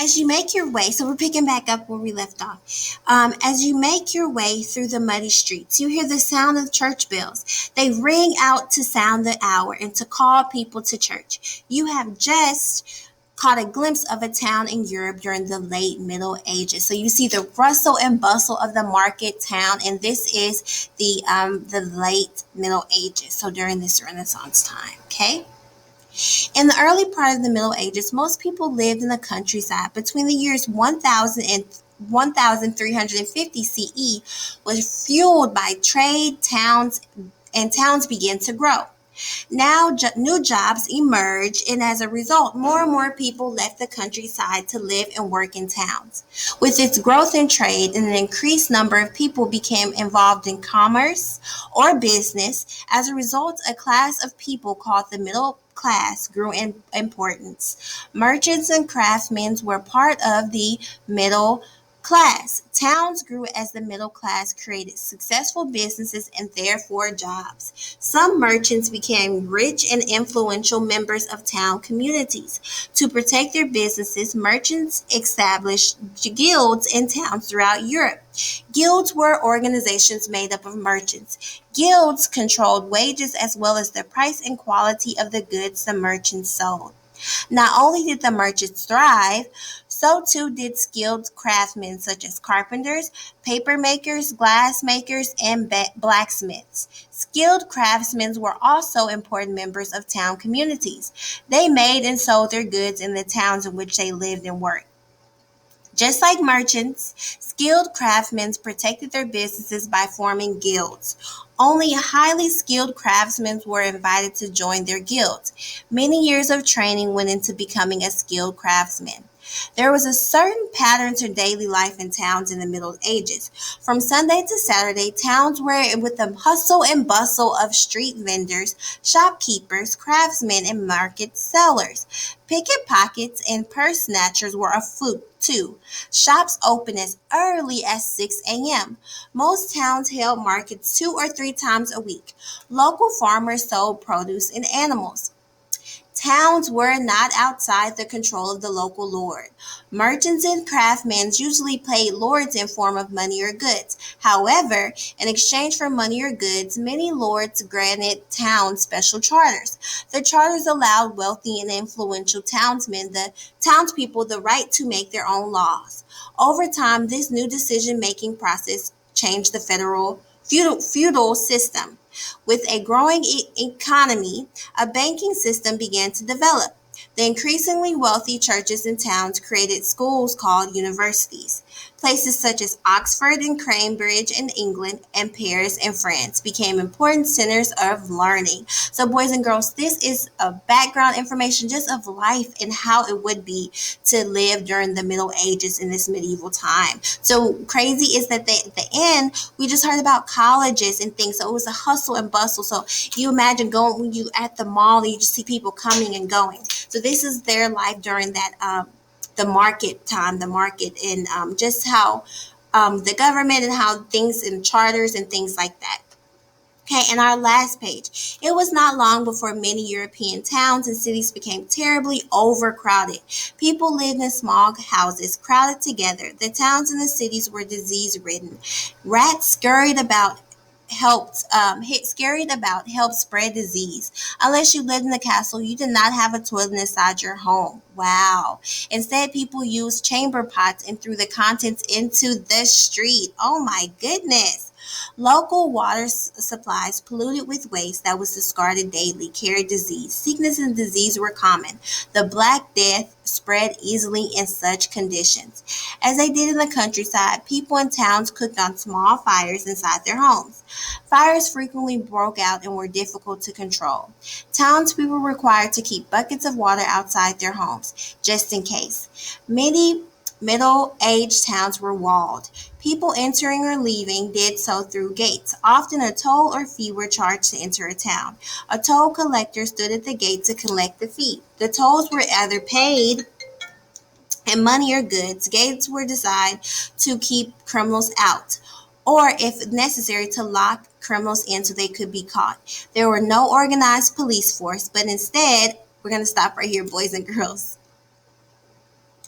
As you make your way, so we're picking back up where we left off. As you make your way through the muddy streets, you hear the sound of church bells. They ring out to sound the hour and to call people to church. You have just caught a glimpse of a town in Europe during the late Middle Ages. So you see the rustle and bustle of the market town, and this is the late Middle Ages. So during this Renaissance time, okay. In the early part of the Middle Ages, most people lived in the countryside. Between the years 1000 and 1350 CE was fueled by trade towns and towns began to grow. Now, new jobs emerged, and as a result, more and more people left the countryside to live and work in towns. With its growth in trade, an increased number of people became involved in commerce or business. As a result, a class of people called the middle class grew in importance. Merchants and craftsmen were part of the middle class. Towns grew as the middle class created successful businesses and therefore jobs. Some merchants became rich and influential members of town communities. To protect their businesses, merchants established guilds in towns throughout Europe. Guilds were organizations made up of merchants. Guilds controlled wages as well as the price and quality of the goods the merchants sold. Not only did the merchants thrive, so too did skilled craftsmen such as carpenters, paper makers, glass makers, and blacksmiths. Skilled craftsmen were also important members of town communities. They made and sold their goods in the towns in which they lived and worked. Just like merchants, skilled craftsmen protected their businesses by forming guilds. Only highly skilled craftsmen were invited to join their guilds. Many years of training went into becoming a skilled craftsman. There was a certain pattern to daily life in towns in the Middle Ages. From Sunday to Saturday, towns were with the hustle and bustle of street vendors, shopkeepers, craftsmen, and market sellers. Pickpockets and purse snatchers were afoot too. Shops opened as early as 6 a.m. Most towns held markets 2 or 3 times a week. Local farmers sold produce and animals. Towns were not outside the control of the local lord. Merchants and craftsmen usually paid lords in form of money or goods. However, in exchange for money or goods, many lords granted towns special charters. The charters allowed wealthy and influential townspeople, the right to make their own laws. Over time, this new decision-making process changed the feudal system. With a growing economy, a banking system began to develop. The increasingly wealthy churches and towns created schools called universities. Places such as Oxford and Cambridge in England and Paris in France became important centers of learning. So, boys and girls, this is a background information just of life and how it would be to live during the Middle Ages in this medieval time. So, crazy is that at the end, we just heard about colleges and things. So, it was a hustle and bustle. So, you imagine going when you at the mall and you just see people coming and going. So, this is their life during that the market time, the market, and just how the government and how things and charters and things like that. Okay, and our last page. It was not long before many European towns and cities became terribly overcrowded. People lived in small houses, crowded together. The towns and the cities were disease-ridden. Rats scurried about helped spread disease. Unless you lived in a castle, you did not have a toilet inside your home. Wow. Instead, people used chamber pots and threw the contents into the street. Oh my goodness. Local water supplies, polluted with waste that was discarded daily, carried disease. Sickness and disease were common. The Black Death spread easily in such conditions. As they did in the countryside, people in towns cooked on small fires inside their homes. Fires frequently broke out and were difficult to control. Townspeople were required to keep buckets of water outside their homes, just in case. Many Middle-aged towns were walled. People entering or leaving did so through gates. Often a toll or fee were charged to enter a town. A toll collector stood at the gate to collect the fee. The tolls were either paid in money or goods. Gates were designed to keep criminals out, or if necessary to lock criminals in so they could be caught. There were no organized police force, but instead, we're going to stop right here, boys and girls.